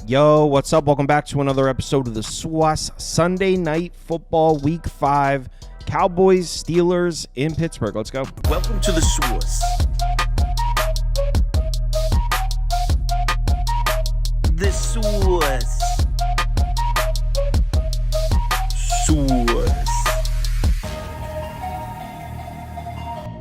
Yo, what's up? Welcome back to another episode of the SWAS Sunday Night Football Week 5. Cowboys, Steelers in Pittsburgh. Let's go. Welcome to the SWAS. The SWAS. SWAS.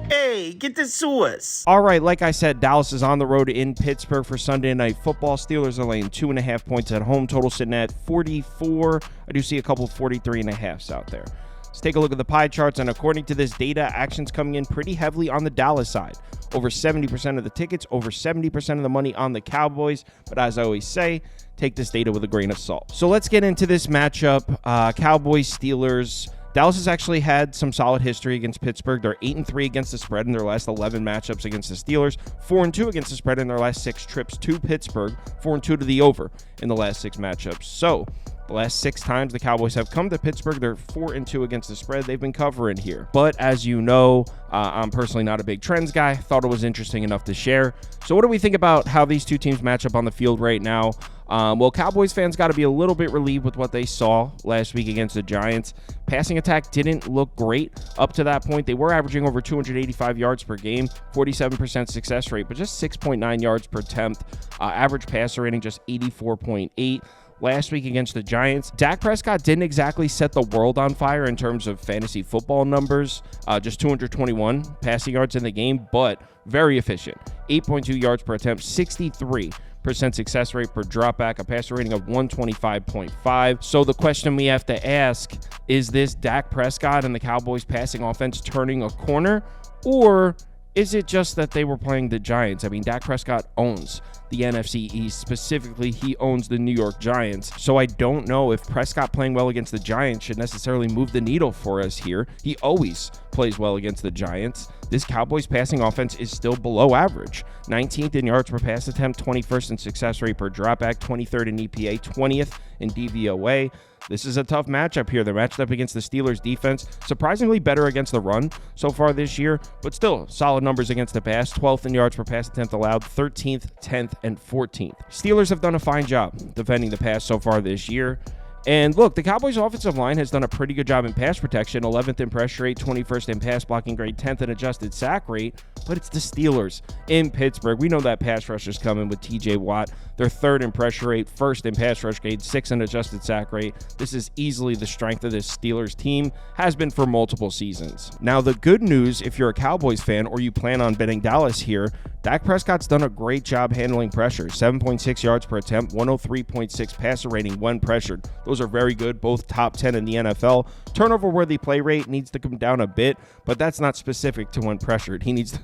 Hey, get the SWAS. All right, like I said, Dallas is on the road in Pittsburgh for Sunday Night Football. Steelers are laying 2.5 points at home. Total sitting at 44. I do see a couple 43.5s out there. Let's take a look at the pie charts, and according to this data, action's coming in pretty heavily on the Dallas side. Over 70% of the tickets, over 70% of the money on the Cowboys. But as I always say, take this data with a grain of salt. So let's get into this matchup. Cowboys, Steelers. Dallas has actually had some solid history against Pittsburgh. They're 8-3 against the spread in their last 11 matchups against the Steelers, 4-2 against the spread in their last 6 trips to Pittsburgh, 4-2 to the over in the last 6 matchups. So the last 6 times the Cowboys have come to Pittsburgh, they're 4-2 against the spread. They've been covering here. But as you know, I'm personally not a big trends guy. Thought it was interesting enough to share. So what do we think about how these two teams match up on the field right now? Well, Cowboys fans got to be a little bit relieved with what they saw last week against the Giants. Passing attack didn't look great up to that point. They were averaging over 285 yards per game, 47% success rate, but just 6.9 yards per attempt. Average passer rating just 84.8. Last week against the Giants, Dak Prescott didn't exactly set the world on fire in terms of fantasy football numbers. Just 221 passing yards in the game, but very efficient. 8.2 yards per attempt, 63% success rate per dropback, a passer rating of 125.5. So the question we have to ask, is this Dak Prescott and the Cowboys passing offense turning a corner, or is it just that they were playing the Giants? I mean, Dak Prescott owns the NFC East. Specifically, he owns the New York Giants. So I don't know if Prescott playing well against the Giants should necessarily move the needle for us here. He always plays well against the Giants. This Cowboys passing offense is still below average. 19th in yards per pass attempt, 21st in success rate per dropback, 23rd in EPA, 20th in DVOA. This is a tough matchup here. They're matched up against the Steelers defense. Surprisingly better against the run so far this year, but still solid numbers against the pass. 12th in yards per pass attempt allowed, 13th, 10th, and 14th. Steelers have done a fine job defending the pass so far this year. And look, the Cowboys offensive line has done a pretty good job in pass protection, 11th in pressure rate, 21st in pass blocking grade, 10th in adjusted sack rate, but it's the Steelers in Pittsburgh. We know that pass rush is coming with TJ Watt. They're 3rd in pressure rate, 1st in pass rush grade, 6th in adjusted sack rate. This is easily the strength of this Steelers team, has been for multiple seasons. Now, the good news, if you're a Cowboys fan or you plan on betting Dallas here, Dak Prescott's done a great job handling pressure. 7.6 yards per attempt, 103.6 passer rating when pressured. Those are very good, both top 10 in the NFL. Turnover-worthy play rate needs to come down a bit, but that's not specific to when pressured. He needs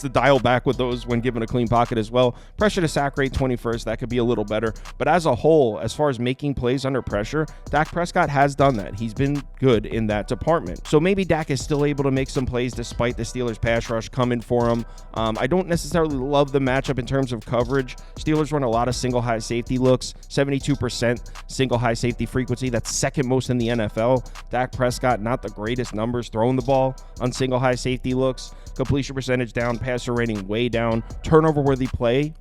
to dial back with those when given a clean pocket as well. Pressure to sack rate, 21st. That could be a little better. But as a whole, as far as making plays under pressure, Dak Prescott has done that. He's been good in that department. So maybe Dak is still able to make some plays despite the Steelers pass rush coming for him. I don't necessarily love the matchup in terms of coverage. Steelers run a lot of single high safety looks, 72% single high safety frequency. That's second most in the NFL. Dak Prescott, not the greatest numbers throwing the ball on single high safety looks. Completion percentage down, passer rating way down, turnover-worthy play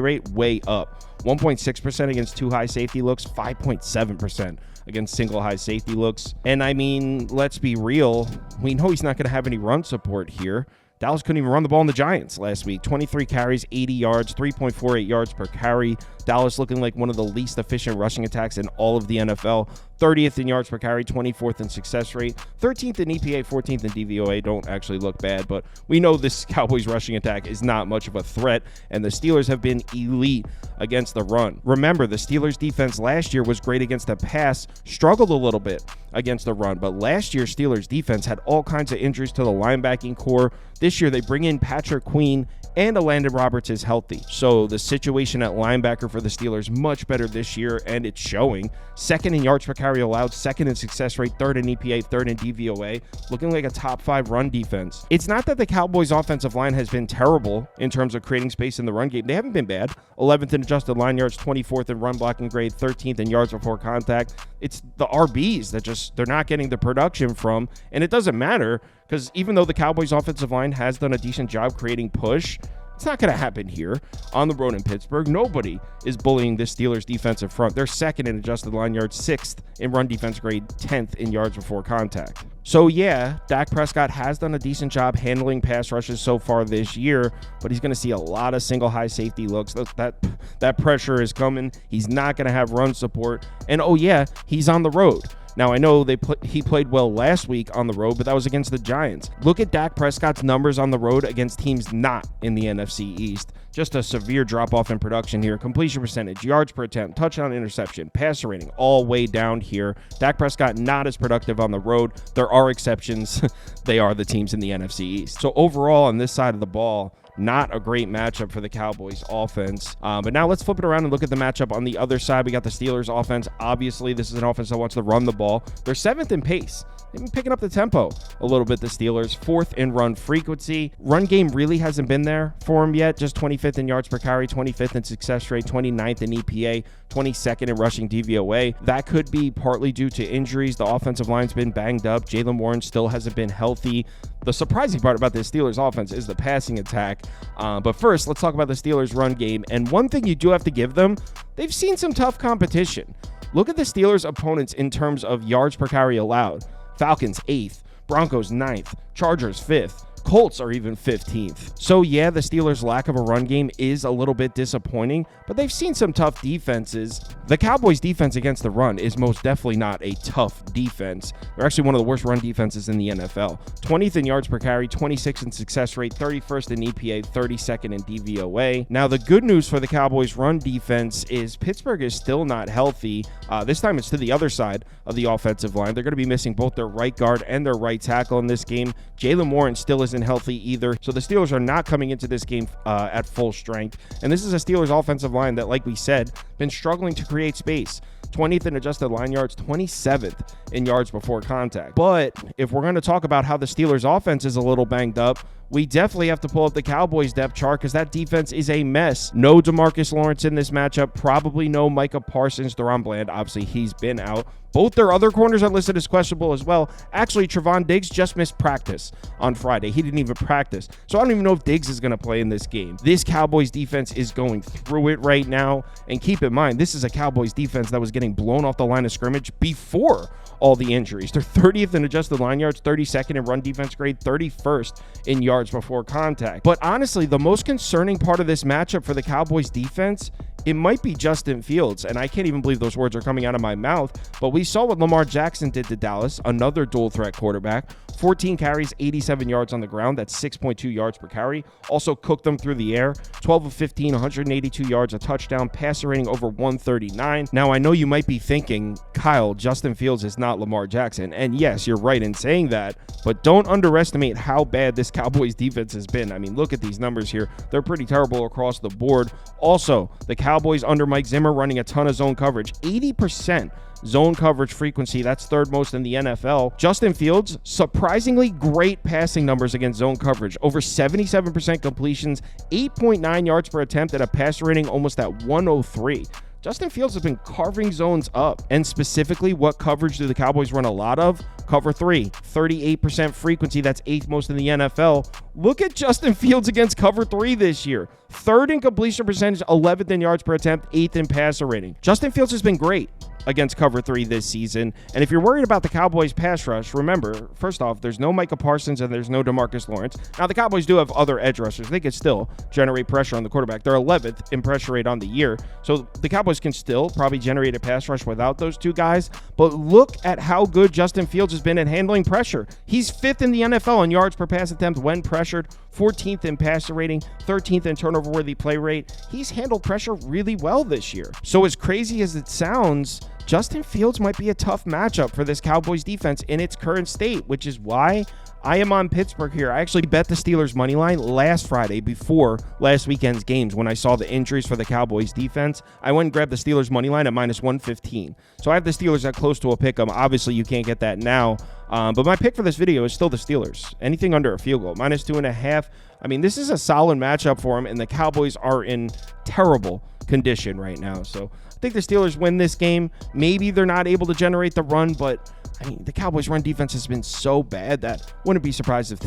rate way up. 1.6% against 2 high safety looks, 5.7% against single high safety looks. And I mean, let's be real. We know he's not going to have any run support here. Dallas couldn't even run the ball on the Giants last week. 23 carries, 80 yards, 3.48 yards per carry. Dallas looking like one of the least efficient rushing attacks in all of the NFL. 30th in yards per carry, 24th in success rate, 13th in EPA, 14th in DVOA. Don't actually look bad, but we know this Cowboys rushing attack is not much of a threat, and the Steelers have been elite against the run. Remember, the Steelers defense last year was great against the pass, struggled a little bit against the run, but last year Steelers defense had all kinds of injuries to the linebacking core. This year they bring in Patrick Queen, and Landon Roberts is healthy. So the situation at linebacker for the Steelers much better this year, and it's showing. 2nd in yards per carry allowed, 2nd in success rate, 3rd in EPA, 3rd in DVOA, looking like a top 5 run defense. It's not that the Cowboys offensive line has been terrible in terms of creating space in the run game. They haven't been bad. 11th in adjusted line yards, 24th in run blocking grade, 13th in yards before contact. It's the RBs that they're not getting the production from, and it doesn't matter because even though the Cowboys offensive line has done a decent job creating push, It's not going to happen here on the road in Pittsburgh. Nobody is bullying this Steelers defensive front. They're second in adjusted line yards, 6th in run defense grade, 10th in yards before contact. So yeah, Dak Prescott has done a decent job handling pass rushes so far this year, but he's going to see a lot of single high safety looks. That pressure is coming. He's not going to have run support. And oh yeah, he's on the road. Now, I know he played well last week on the road, but that was against the Giants. Look at Dak Prescott's numbers on the road against teams not in the NFC East. Just a severe drop-off in production here. Completion percentage, yards per attempt, touchdown, interception, passer rating, all way down here. Dak Prescott not as productive on the road. There are exceptions. They are the teams in the NFC East. So overall, on this side of the ball, not a great matchup for the Cowboys offense. But now let's flip it around and look at the matchup on the other side. We got the Steelers offense. Obviously, this is an offense that wants to run the ball. They're 7th in pace. They've been picking up the tempo a little bit, the Steelers. 4th in run frequency. Run game really hasn't been there for them yet. Just 25th in yards per carry, 25th in success rate, 29th in EPA, 22nd in rushing DVOA. That could be partly due to injuries. The offensive line's been banged up. Jaylen Warren still hasn't been healthy. The surprising part about this Steelers offense is the passing attack. But first, let's talk about the Steelers run game. And one thing you do have to give them, they've seen some tough competition. Look at the Steelers opponents in terms of yards per carry allowed. Falcons 8th, Broncos 9th, Chargers 5th. Colts are even 15th. So yeah, the Steelers' lack of a run game is a little bit disappointing, but they've seen some tough defenses. The Cowboys' defense against the run is most definitely not a tough defense. They're actually one of the worst run defenses in the NFL. 20th in yards per carry, 26th in success rate, 31st in EPA, 32nd in DVOA. Now, the good news for the Cowboys' run defense is Pittsburgh is still not healthy. This time it's to the other side of the offensive line. They're going to be missing both their right guard and their right tackle in this game. Jaylen Warren still isn't healthy either. So the Steelers are not coming into this game at full strength. And this is a Steelers offensive line that, like we said, been struggling to create space. 20th in adjusted line yards, 27th in yards before contact. But if we're going to talk about how the Steelers offense is a little banged up, we definitely have to pull up the Cowboys depth chart because that defense is a mess. No DeMarcus Lawrence in this matchup. Probably no Micah Parsons. Deron Bland, obviously, he's been out. Both their other corners are listed as questionable as well. Actually, Trevon Diggs just missed practice on Friday. He didn't even practice. So I don't even know if Diggs is going to play in this game. This Cowboys defense is going through it right now. And keep in mind, this is a Cowboys defense that was getting blown off the line of scrimmage before all the injuries. They're 30th in adjusted line yards, 32nd in run defense grade, 31st in yards before contact. But honestly, the most concerning part of this matchup for the Cowboys defense, it might be Justin Fields. And I can't even believe those words are coming out of my mouth, but we saw what Lamar Jackson did to Dallas, another dual threat quarterback. 14 carries, 87 yards on the ground. That's 6.2 yards per carry. Also cooked them through the air. 12 of 15, 182 yards, a touchdown, passer rating over 139. Now, I know you might be thinking, Kyle, Justin Fields is not Lamar Jackson. And yes, you're right in saying that, but don't underestimate how bad this Cowboys defense has been. I mean, look at these numbers here. They're pretty terrible across the board. Also, the Cowboys under Mike Zimmer running a ton of zone coverage. 80% zone coverage frequency. That's third most in the NFL. Justin Fields, surprisingly great passing numbers against zone coverage. Over 77% completions, 8.9 yards per attempt at a passer rating almost at 103. Justin Fields has been carving zones up. And specifically, what coverage do the Cowboys run a lot of? Cover 3, 38% frequency. That's 8th most in the NFL. Look at Justin Fields against cover 3 this year. 3rd in completion percentage, 11th in yards per attempt, 8th in passer rating. Justin Fields has been great against cover 3 this season. And if you're worried about the Cowboys pass rush, remember, first off, there's no Micah Parsons and there's no DeMarcus Lawrence. Now, the Cowboys do have other edge rushers. They could still generate pressure on the quarterback. They're 11th in pressure rate on the year. So the Cowboys can still probably generate a pass rush without those two guys. But look at how good Justin Fields has been at handling pressure. He's 5th in the NFL in yards per pass attempt when pressured, 14th in passer rating, 13th in turnover-worthy play rate. He's handled pressure really well this year. So as crazy as it sounds, Justin Fields might be a tough matchup for this Cowboys defense in its current state, which is why I am on Pittsburgh here. I actually bet the Steelers money line last Friday before last weekend's games when I saw the injuries for the Cowboys defense. I went and grabbed the Steelers money line at minus 115. So I have the Steelers at close to a pick 'em. Obviously, you can't get that now. But my pick for this video is still the Steelers. Anything under a field goal, minus 2.5. I mean, this is a solid matchup for them, and the Cowboys are in terrible condition right now. So I think the Steelers win this game. Maybe they're not able to generate the run, but I mean, the Cowboys' run defense has been so bad that wouldn't be surprised if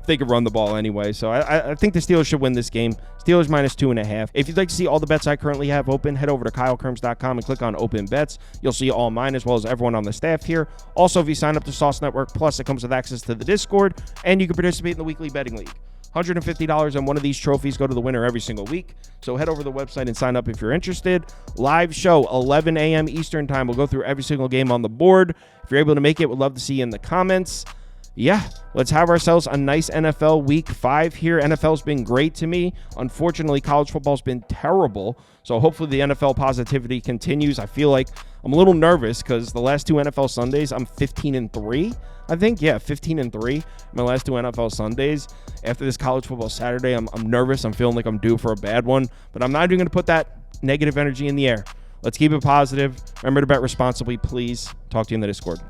they could run the ball anyway. So I think the Steelers should win this game. Steelers minus 2.5. If you'd like to see all the bets I currently have open, head over to KyleKirms.com and click on Open Bets. You'll see all mine as well as everyone on the staff here. Also, if you sign up to Sauce Network Plus, it comes with access to the Discord, and you can participate in the weekly betting league. $150 on one of these trophies go to the winner every single week. So head over to the website and sign up if you're interested. Live show, 11 a.m. Eastern time. We'll go through every single game on the board. If you're able to make it, we'd love to see you in the comments. Yeah, let's have ourselves a nice NFL week 5 here. NFL's been great to me. Unfortunately, college football's been terrible. So hopefully the NFL positivity continues. I feel like I'm a little nervous because the last 2 NFL Sundays, I'm 15-3. I think, yeah, 15-3. My last 2 NFL Sundays. After this college football Saturday, I'm nervous. I'm feeling like I'm due for a bad one. But I'm not even going to put that negative energy in the air. Let's keep it positive. Remember to bet responsibly, please. Talk to you in the Discord.